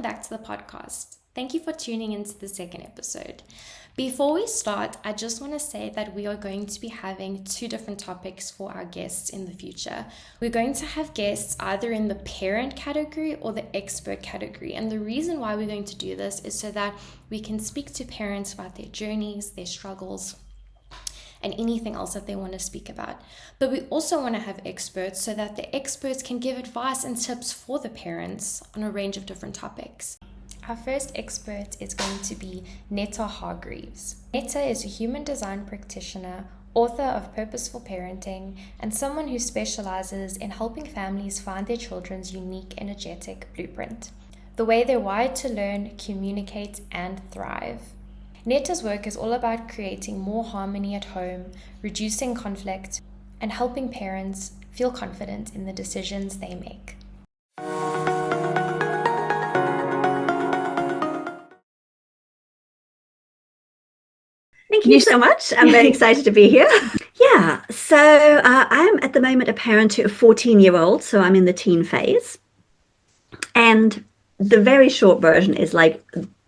welcome back to the podcast. Thank you for tuning into the second episode. Before we start, I just want to say that we are going to be having two different topics for our guests in the future. We're going to have guests either in the parent category or the expert category. And the reason why we're going to do this is so that we can speak to parents about their journeys, their struggles, and anything else that they want to speak about. But we also want to have experts so that the experts can give advice and tips for the parents on a range of different topics. Our first expert is going to be Nette Hargreaves. Nette is a human design practitioner, author of Purposeful Parenting, and someone who specializes in helping families find their children's unique energetic blueprint, the way they're wired to learn, communicate, and thrive. Nette's work is all about creating more harmony at home, reducing conflict, and helping parents feel confident in the decisions they make. Thank you so much. I'm very excited to be here. Yeah, so I'm at the moment a parent to a 14-year-old, so I'm in the teen phase. And the very short version is like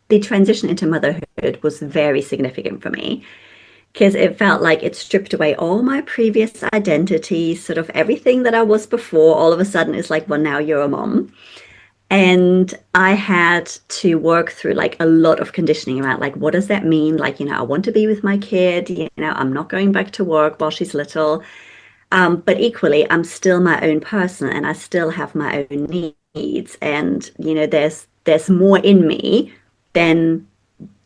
the transition into motherhood was very significant for me because it felt like it stripped away all my previous identities, sort of everything that I was before. All of a sudden, it's like, well, now you're a mom. And I had to work through like a lot of conditioning around like, what does that mean? Like, I want to be with my kid, I'm not going back to work while she's little. But equally, I'm still my own person and I still have my own needs. And, there's more in me than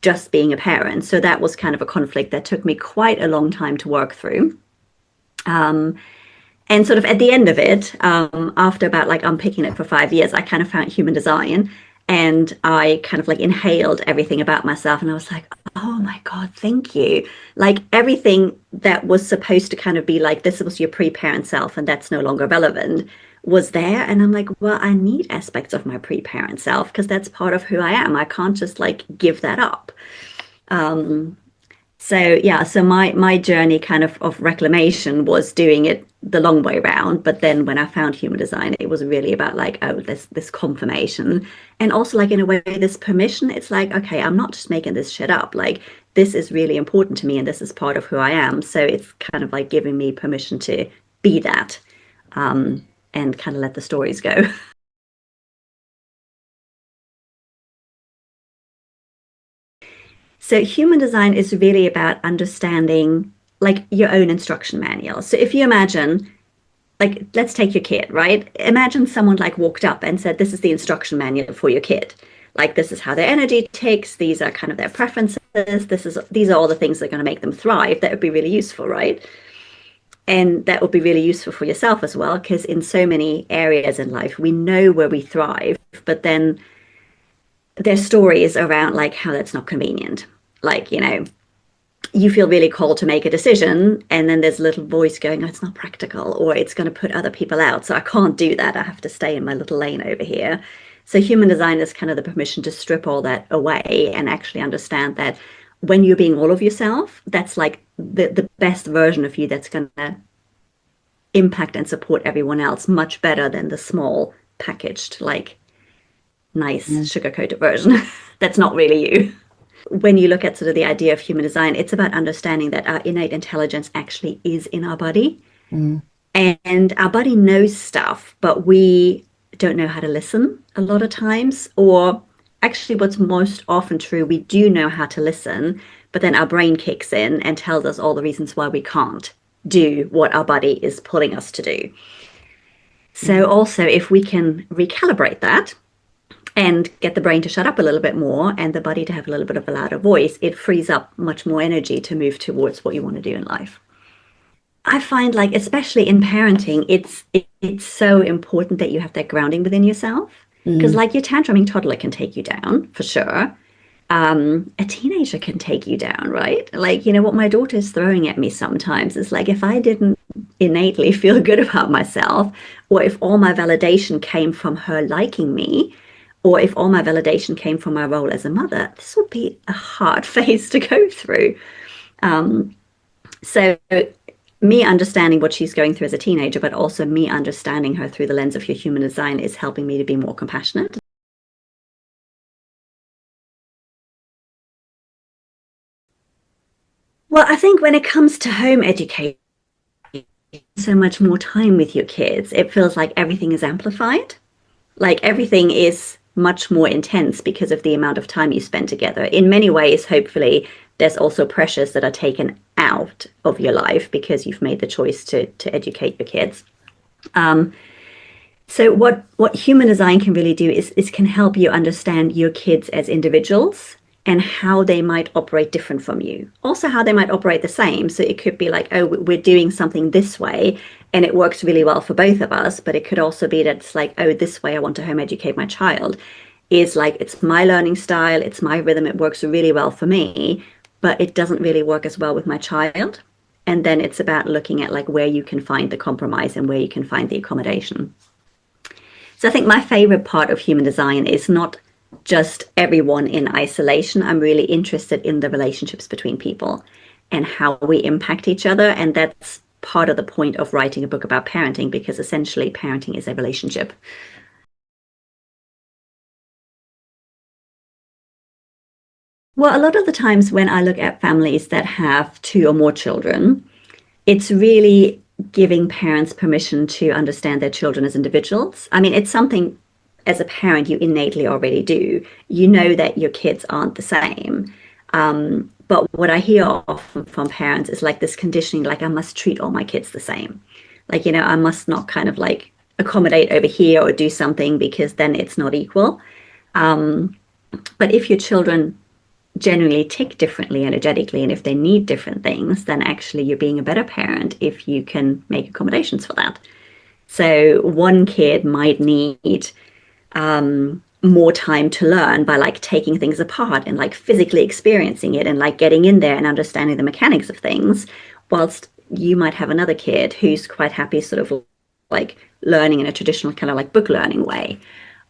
just being a parent. So that was kind of a conflict that took me quite a long time to work through. And sort of at the end of it, after about like unpicking it for 5 years, I kind of found human design and I kind of like inhaled everything about myself. And I was like, oh my God, thank you. Like everything that was supposed to kind of be like, this was your pre-parent self and that's no longer relevant was there. And I'm like, well, I need aspects of my pre-parent self because that's part of who I am. I can't just like give that up. So my journey kind of reclamation was doing it the long way around. But then when I found human design, it was really about like, oh, this confirmation. And also like in a way, this permission. It's like, okay, I'm not just making this shit up. Like this is really important to me and this is part of who I am. So it's kind of like giving me permission to be that and kind of let the stories go. So human design is really about understanding like your own instruction manual. So if you imagine, like, let's take your kid, right? Imagine someone like walked up and said, this is the instruction manual for your kid. Like, this is how their energy ticks. These are kind of their preferences. These are all the things that are going to make them thrive. That would be really useful, right? And that would be really useful for yourself as well, because in so many areas in life, we know where we thrive, but then there's stories around like how that's not convenient. Like, you feel really called to make a decision and then there's a little voice going, oh, it's not practical or it's going to put other people out. So I can't do that. I have to stay in my little lane over here. So human design is kind of the permission to strip all that away and actually understand that when you're being all of yourself, that's like the best version of you that's going to impact and support everyone else much better than the small packaged, like nice sugar-coated version that's not really you. When you look at sort of the idea of human design, it's about understanding that our innate intelligence actually is in our body. And our body knows stuff, but we don't know how to listen a lot of times. Or actually what's most often true, we do know how to listen, but then our brain kicks in and tells us all the reasons why we can't do what our body is pulling us to do. So also if we can recalibrate that, and get the brain to shut up a little bit more and the body to have a little bit of a louder voice, it frees up much more energy to move towards what you want to do in life. I find like, especially in parenting, it's so important that you have that grounding within yourself. Because like your tantruming toddler can take you down for sure. A teenager can take you down, right? Like, what my daughter is throwing at me sometimes is like, if I didn't innately feel good about myself, or if all my validation came from her liking me, or if all my validation came from my role as a mother, this would be a hard phase to go through. So me understanding what she's going through as a teenager, but also me understanding her through the lens of your human design is helping me to be more compassionate. Well, I think when it comes to home education, so much more time with your kids, it feels like everything is amplified. Like everything is much more intense because of the amount of time you spend together. In many ways, hopefully, there's also pressures that are taken out of your life because you've made the choice to educate your kids. Um, so what human design can really do is can help you understand your kids as individuals and how they might operate different from you. Also how they might operate the same. So it could be like, oh, we're doing something this way and it works really well for both of us, but it could also be that it's like, oh, this way I want to home educate my child is like it's my learning style, it's my rhythm, it works really well for me, but it doesn't really work as well with my child. And then it's about looking at like where you can find the compromise and where you can find the accommodation. So I think my favorite part of human design is not just everyone in isolation. I'm really interested in the relationships between people and how we impact each other. And that's part of the point of writing a book about parenting, because essentially parenting is a relationship. Well, a lot of the times when I look at families that have two or more children, it's really giving parents permission to understand their children as individuals. I mean, it's something as a parent you innately already do. You know that your kids aren't the same. But what I hear often from parents is like this conditioning, like I must treat all my kids the same. Like, I must not kind of like accommodate over here or do something because then it's not equal. But if your children generally tick differently energetically and if they need different things, then actually you're being a better parent if you can make accommodations for that. So one kid might need more time to learn by like taking things apart and like physically experiencing it and like getting in there and understanding the mechanics of things, whilst you might have another kid who's quite happy sort of like learning in a traditional kind of like book learning way.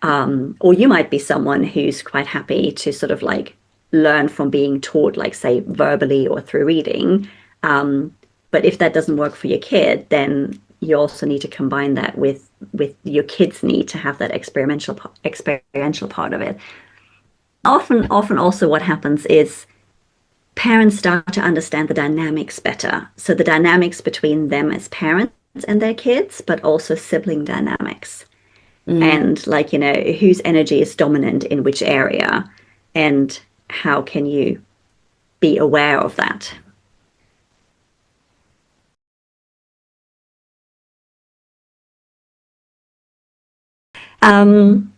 Or you might be someone who's quite happy to sort of like learn from being taught, like say verbally or through reading. But if that doesn't work for your kid, then you also need to combine that with your kids' need to have that experiential part of it. Often also what happens is parents start to understand the dynamics better. So the dynamics between them as parents and their kids, but also sibling dynamics. And like, whose energy is dominant in which area and how can you be aware of that? Um,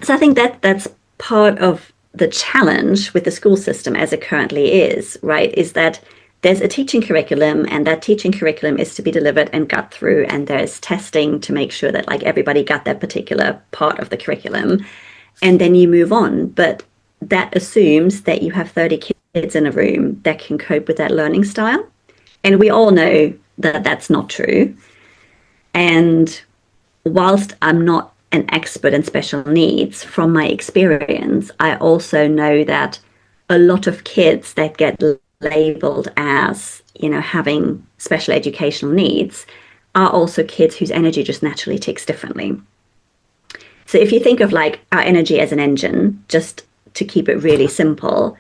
so I think that's part of the challenge with the school system as it currently is, right? Is that there's a teaching curriculum and that teaching curriculum is to be delivered and got through, and there's testing to make sure that like everybody got that particular part of the curriculum, and then you move on. But that assumes that you have 30 kids in a room that can cope with that learning style. And we all know that that's not true. And whilst I'm not an expert in special needs, from my experience, I also know that a lot of kids that get labeled as, having special educational needs are also kids whose energy just naturally ticks differently. So if you think of like our energy as an engine, just to keep it really simple,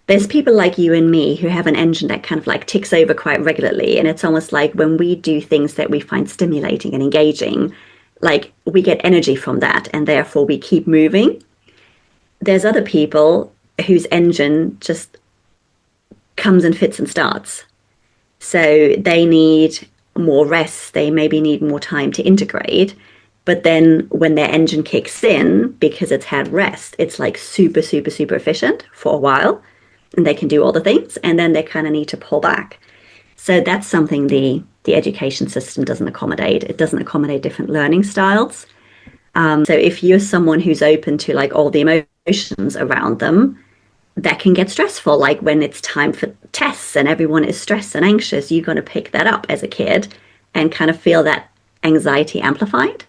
there's people like you and me who have an engine that kind of like ticks over quite regularly. And it's almost like when we do things that we find stimulating and engaging, like we get energy from that and therefore we keep moving. There's other people whose engine just comes and fits and starts. So they need more rest. They maybe need more time to integrate. But then when their engine kicks in, because it's had rest, it's like super, super, super efficient for a while. And they can do all the things. And then they kind of need to pull back. So that's something the education system doesn't accommodate. It doesn't accommodate different learning styles. So if you're someone who's open to like all the emotions around them, that can get stressful. Like when it's time for tests and everyone is stressed and anxious, you're going to pick that up as a kid and kind of feel that anxiety amplified.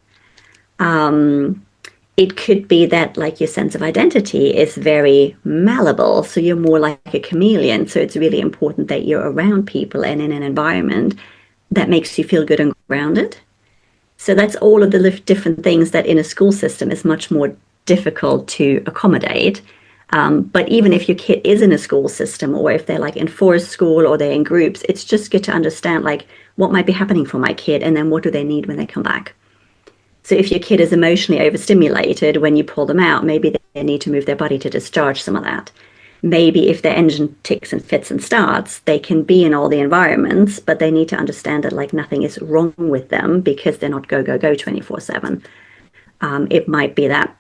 It could be that like your sense of identity is very malleable. So you're more like a chameleon. So it's really important that you're around people and in an environment that makes you feel good and grounded. So that's all of the different things that in a school system is much more difficult to accommodate. But even if your kid is in a school system, or if they're like in forest school or they're in groups, it's just good to understand like what might be happening for my kid, and then what do they need when they come back. So if your kid is emotionally overstimulated, when you pull them out, maybe they need to move their body to discharge some of that. Maybe if their engine ticks and fits and starts, they can be in all the environments, but they need to understand that like nothing is wrong with them because they're not go, go, go 24/7. It might be that,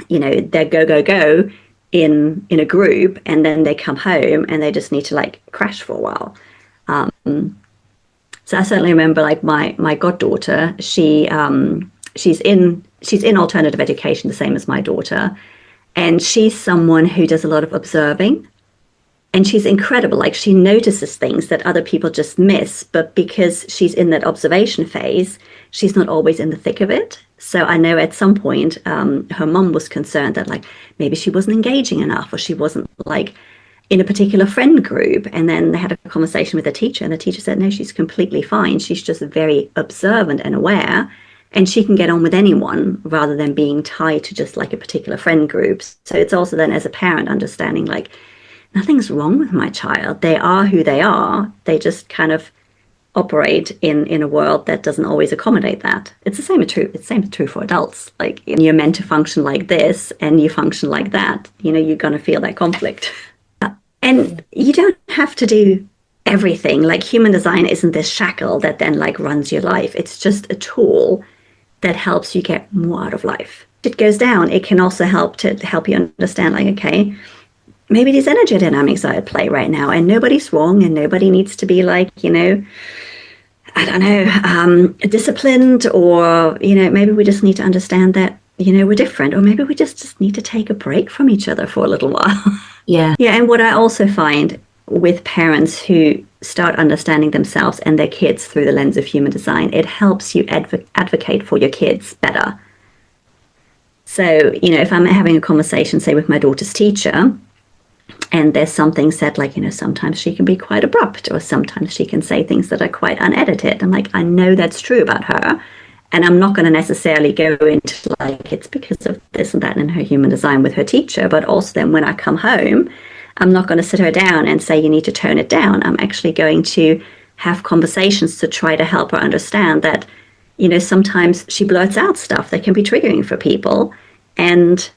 they're go, go, go in a group, and then they come home and they just need to like crash for a while. So I certainly remember like my goddaughter, she's in alternative education, the same as my daughter. And she's someone who does a lot of observing. And she's incredible. Like, she notices things that other people just miss. But because she's in that observation phase, she's not always in the thick of it. So I know at some point, her mum was concerned that like maybe she wasn't engaging enough, or she wasn't like in a particular friend group. And then they had a conversation with the teacher, and the teacher said, no, she's completely fine. She's just very observant and aware. And she can get on with anyone rather than being tied to just like a particular friend group. So it's also then, as a parent, understanding like nothing's wrong with my child. They are who they are. They just kind of operate in a world that doesn't always accommodate that. It's the same true for adults. Like, you're meant to function like this and you function like that. You're going to feel that conflict. And you don't have to do everything. Like, human design isn't this shackle that then like runs your life. It's just a tool that helps you get more out of life. If it goes down, it can also help you understand, like, okay, maybe these energy dynamics are at play right now, and nobody's wrong, and nobody needs to be like, disciplined, or, maybe we just need to understand that, we're different, or maybe we just need to take a break from each other for a little while. Yeah. Yeah. And what I also find with parents who start understanding themselves and their kids through the lens of human design, it helps you advocate for your kids better. So, if I'm having a conversation, say, with my daughter's teacher, and there's something said like, sometimes she can be quite abrupt, or sometimes she can say things that are quite unedited. I'm like, I know that's true about her. And I'm not going to necessarily go into like, it's because of this and that in her human design with her teacher. But also then when I come home, I'm not going to sit her down and say, you need to tone it down. I'm actually going to have conversations to try to help her understand that, sometimes she blurts out stuff that can be triggering for people, and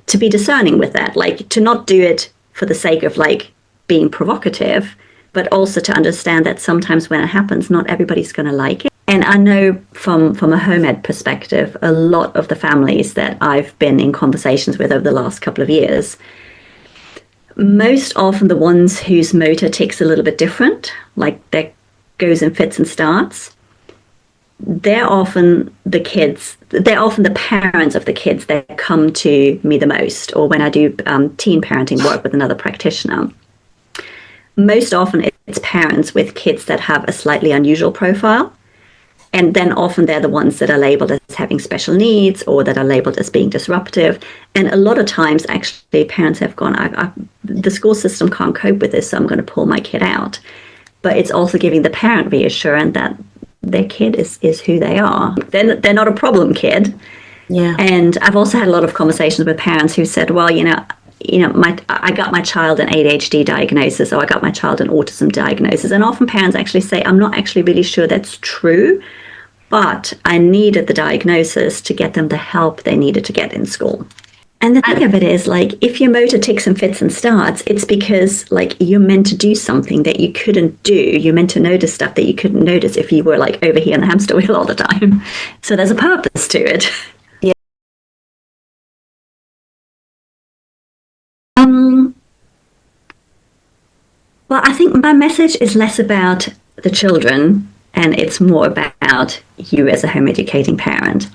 to be discerning with that, like to not do it for the sake of like being provocative, but also to understand that sometimes when it happens, not everybody's going to like it. And I know from a home ed perspective, a lot of the families that I've been in conversations with over the last couple of years, most often the ones whose motor tick's a little bit different, like that goes and fits and starts, they're often the parents of the kids that come to me the most, or when I do teen parenting work with another practitioner. Most often it's parents with kids that have a slightly unusual profile. And then often they're the ones that are labeled as having special needs, or that are labeled as being disruptive. And a lot of times, actually, parents have gone, the school system can't cope with this, so I'm going to pull my kid out. But it's also giving the parent reassurance that their kid is who they are. They're not a problem kid. Yeah. And I've also had a lot of conversations with parents who said, well, I got my child an ADHD diagnosis, or I got my child an autism diagnosis. And often parents actually say, I'm not actually really sure that's true, but I needed the diagnosis to get them the help they needed to get in school. And the thing of it is, like, if your motor ticks and fits and starts, it's because, like, you're meant to do something that you couldn't do. You're meant to notice stuff that you couldn't notice if you were, like, over here in the hamster wheel all the time. So there's a purpose to it. Yeah. Well, I think my message is less about the children, and it's more about you as a home educating parent.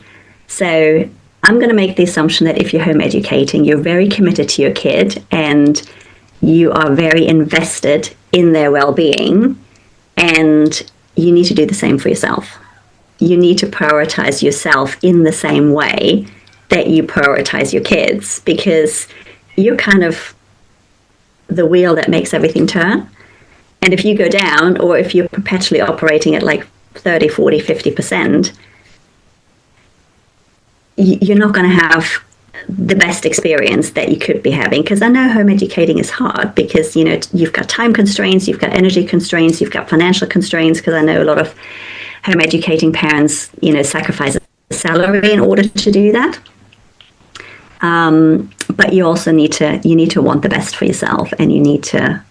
So I'm going to make the assumption that if you're home educating, you're very committed to your kid and you are very invested in their well-being, and you need to do the same for yourself. You need to prioritize yourself in the same way that you prioritize your kids, because you're kind of the wheel that makes everything turn. And if you go down, or if you're perpetually operating at like 30, 40, 50%, you're not going to have the best experience that you could be having. Because I know home educating is hard because, you know, you've got time constraints, you've got energy constraints, you've got financial constraints, because I know a lot of home educating parents, you know, sacrifice a salary in order to do that. But you also need to want the best for yourself, and you need to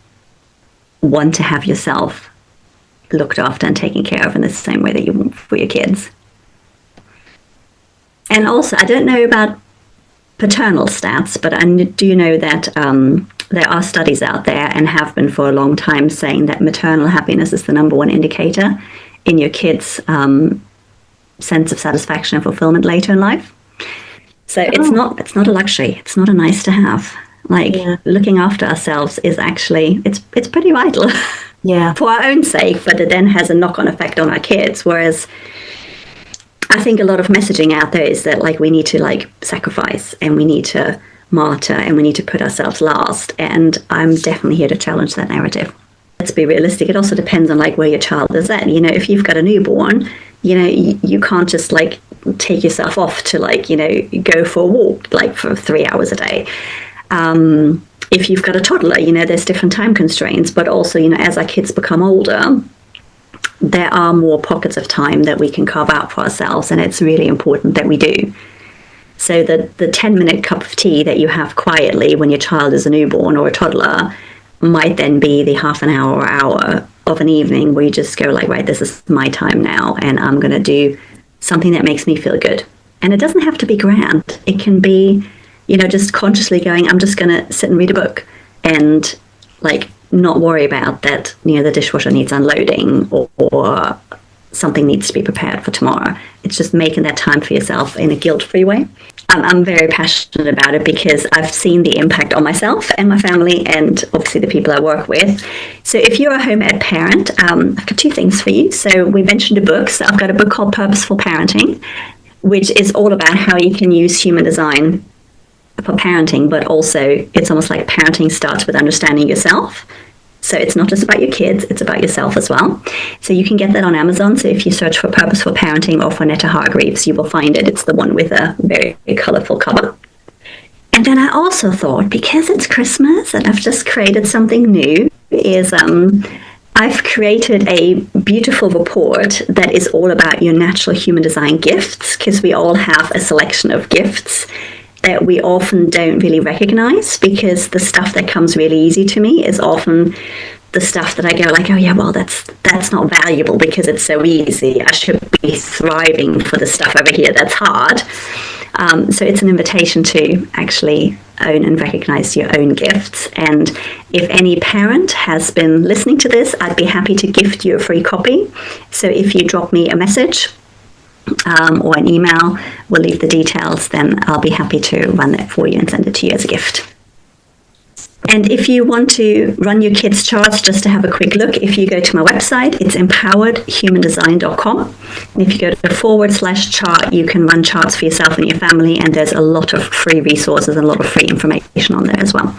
want to have yourself looked after and taken care of in the same way that you want for your kids. And also, I don't know about paternal stats, but I do know that there are studies out there, and have been for a long time, saying that maternal happiness is the number one indicator in your kids' sense of satisfaction and fulfillment later in life. So it's not a luxury. It's not a nice to have. Like, looking after ourselves is actually, it's pretty vital. Yeah. For our own sake, but it then has a knock-on effect on our kids. Whereas I think a lot of messaging out there is that, like, we need to, like, sacrifice, and we need to martyr, and we need to put ourselves last. And I'm definitely here to challenge that narrative. Let's be realistic. It also depends on, like, where your child is at. You know, if you've got a newborn, you know, you can't just, like, take yourself off to, like, you know, go for a walk, like, for 3 hours a day. If you've got a toddler, you know, there's different time constraints, but also, you know, as our kids become older, there are more pockets of time that we can carve out for ourselves, and it's really important that we do. So the 10-minute cup of tea that you have quietly when your child is a newborn or a toddler might then be the half an hour or hour of an evening where you just go, like, right, this is my time now, and I'm going to do something that makes me feel good. And it doesn't have to be grand. It can be, you know, just consciously going, I'm just going to sit and read a book, and, like, not worry about that, you know, the dishwasher needs unloading, or something needs to be prepared for tomorrow. It's just making that time for yourself in a guilt-free way. I'm very passionate about it because I've seen the impact on myself and my family, and obviously the people I work with. So if you're a home ed parent, I've got two things for you. So we mentioned a book. So I've got a book called Purposeful Parenting, which is all about how you can use human design for parenting, but also it's almost like parenting starts with understanding yourself. So it's not just about your kids, it's about yourself as well. So you can get that on Amazon. So if you search for Purposeful Parenting or for Nette Hargreaves, you will find it. It's the one with a very colorful cover. And then I also thought, because it's Christmas and I've just created something new, is I've created a beautiful report that is all about your natural human design gifts, because we all have a selection of gifts that we often don't really recognize, because the stuff that comes really easy to me is often the stuff that I go, like, oh yeah, well, that's not valuable because it's so easy. I should be thriving for the stuff over here that's hard. So it's an invitation to actually own and recognize your own gifts. And if any parent has been listening to this, I'd be happy to gift you a free copy. So if you drop me a message or an email, we'll leave the details, then I'll be happy to run that for you and send it to you as a gift. And if you want to run your kids' charts, just to have a quick look, if you go to my website, it's empoweredhumandesign.com. And if you go to /chart, you can run charts for yourself and your family, and there's a lot of free resources and a lot of free information on there as well.